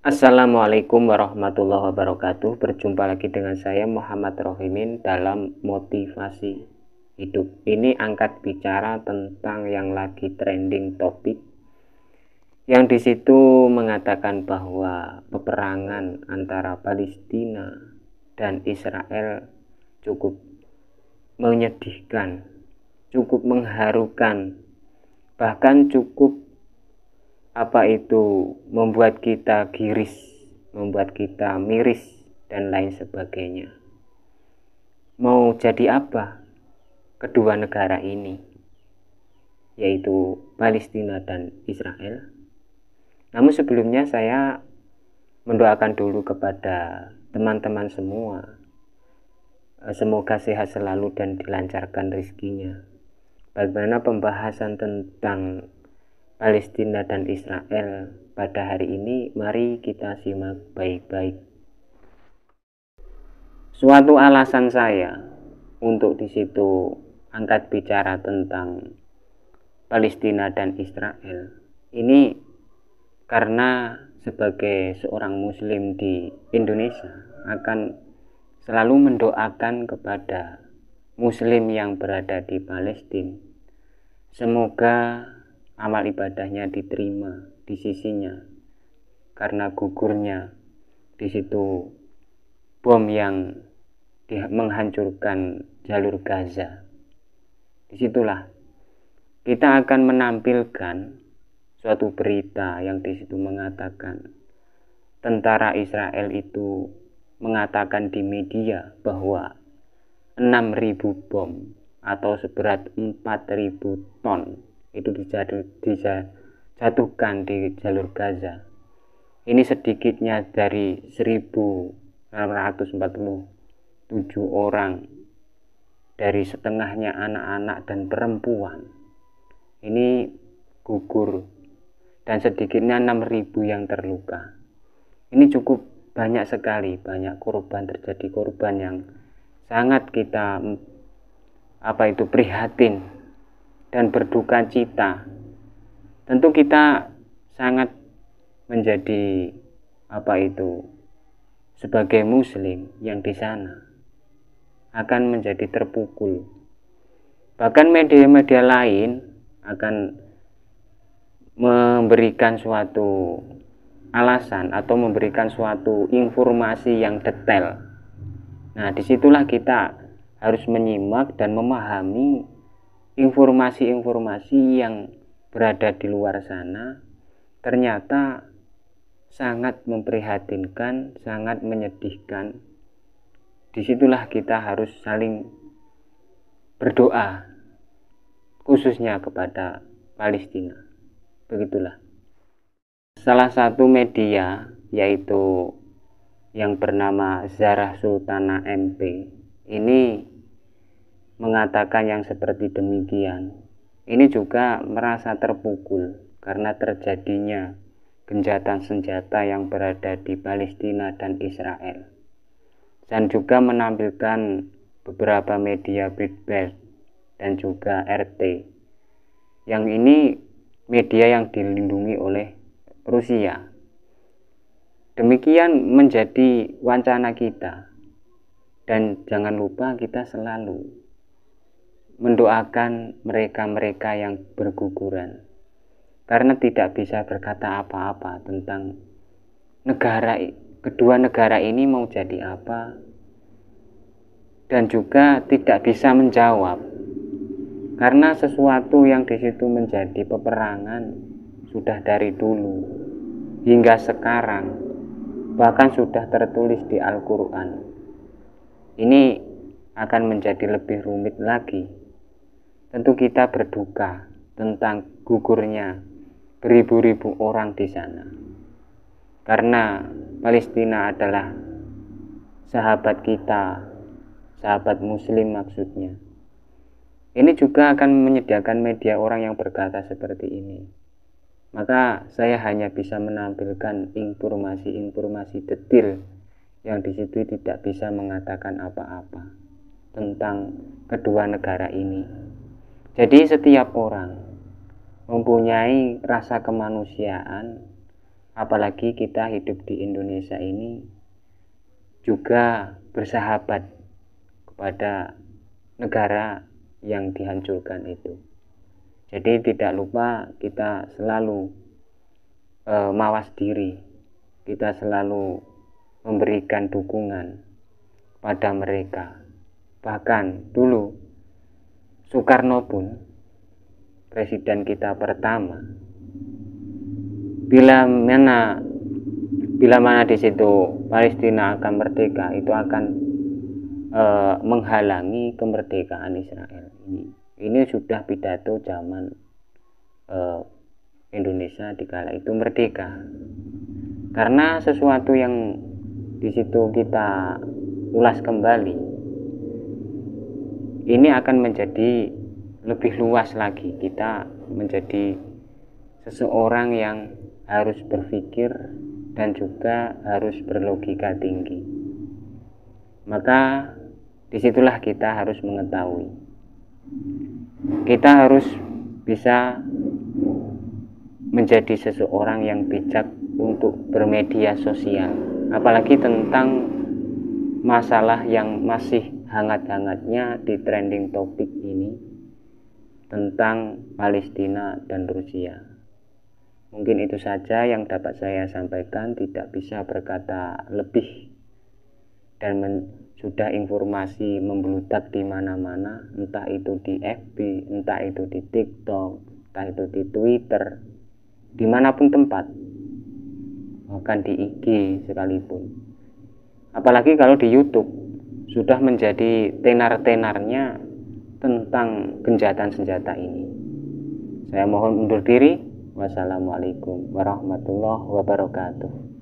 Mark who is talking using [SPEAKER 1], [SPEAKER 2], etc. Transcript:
[SPEAKER 1] Assalamualaikum warahmatullahi wabarakatuh. Berjumpa lagi dengan saya Muhammad Rohimin dalam motivasi hidup. Ini angkat bicara tentang yang lagi trending topik, yang disitu mengatakan bahwa peperangan antara Palestina dan Israel cukup menyedihkan, cukup mengharukan, bahkan cukup membuat kita giris, membuat kita miris dan lain sebagainya. Mau jadi apa kedua negara ini, yaitu Palestina dan Israel? Namun sebelumnya saya mendoakan dulu kepada teman-teman semua, semoga sehat selalu dan dilancarkan rezekinya. Bagaimana pembahasan tentang Palestina dan Israel pada hari ini? Mari kita simak baik-baik. Suatu alasan saya untuk di situ angkat bicara tentang Palestina dan Israel ini karena sebagai seorang muslim di Indonesia akan selalu mendoakan kepada muslim yang berada di Palestina, semoga amal ibadahnya diterima di sisinya karena gugurnya di situ bom yang menghancurkan jalur Gaza. Disitulah kita akan menampilkan suatu berita yang di situ mengatakan tentara Israel itu mengatakan di media bahwa 6.000 bom atau seberat 4.000 ton itu dijatuhkan di jalur Gaza. Ini sedikitnya dari 1.647 orang, dari setengahnya anak-anak dan perempuan. Ini gugur dan sedikitnya 6.000 yang terluka. Ini cukup banyak sekali, banyak korban, terjadi korban yang sangat kita prihatin dan berduka cita. Tentu kita sangat menjadi sebagai muslim yang di sana akan menjadi terpukul. Bahkan media-media lain akan memberikan suatu alasan atau memberikan suatu informasi yang detail. Nah, disitulah kita harus menyimak dan memahami informasi-informasi yang berada di luar sana ternyata sangat memprihatinkan, sangat menyedihkan. Disitulah kita harus saling berdoa, khususnya kepada Palestina. Begitulah. Salah satu media, yaitu yang bernama Zarah Sultana MP, ini mengatakan yang seperti demikian. Ini juga merasa terpukul karena terjadinya gencatan senjata yang berada di Palestina dan Israel, dan juga menampilkan beberapa media Breitbart dan juga RT, yang ini media yang dilindungi oleh Rusia. Demikian menjadi wacana kita, dan jangan lupa kita selalu mendoakan mereka-mereka yang berguguran, karena tidak bisa berkata apa-apa tentang kedua negara ini mau jadi apa, dan juga tidak bisa menjawab karena sesuatu yang di situ menjadi peperangan sudah dari dulu hingga sekarang, bahkan sudah tertulis di Al-Quran. Ini akan menjadi lebih rumit lagi. Tentu kita berduka tentang gugurnya beribu-ribu orang di sana, karena Palestina adalah sahabat kita, sahabat muslim maksudnya. Ini juga akan menyediakan media orang yang berkata seperti ini. Maka saya hanya bisa menampilkan informasi-informasi detail yang di situ tidak bisa mengatakan apa-apa tentang kedua negara ini. Jadi setiap orang mempunyai rasa kemanusiaan apalagi kita hidup di Indonesia ini juga bersahabat kepada negara yang dihancurkan itu. Jadi tidak lupa kita selalu mawas diri, kita selalu memberikan dukungan pada mereka. Bahkan dulu Soekarno pun, presiden kita pertama, bila mana di situ Palestina akan merdeka, itu akan menghalangi kemerdekaan Israel. Ini sudah pidato zaman Indonesia dikala itu merdeka. Karena sesuatu yang di situ kita ulas kembali, ini akan menjadi lebih luas lagi. Kita menjadi seseorang yang harus berpikir dan juga harus berlogika tinggi. Maka disitulah kita harus mengetahui, kita harus bisa menjadi seseorang yang bijak untuk bermedia sosial, apalagi tentang masalah yang masih hangat-hangatnya di trending topik ini tentang Palestina dan Rusia. Mungkin itu saja yang dapat saya sampaikan, tidak bisa berkata lebih. Dan sudah informasi membludak di mana-mana, entah itu di FB, entah itu di TikTok, entah itu di Twitter, dimanapun tempat, bahkan di IG sekalipun. Apalagi kalau di YouTube sudah menjadi tenar-tenarnya tentang gencatan senjata ini. Saya mohon undur diri. Wassalamualaikum warahmatullahi wabarakatuh.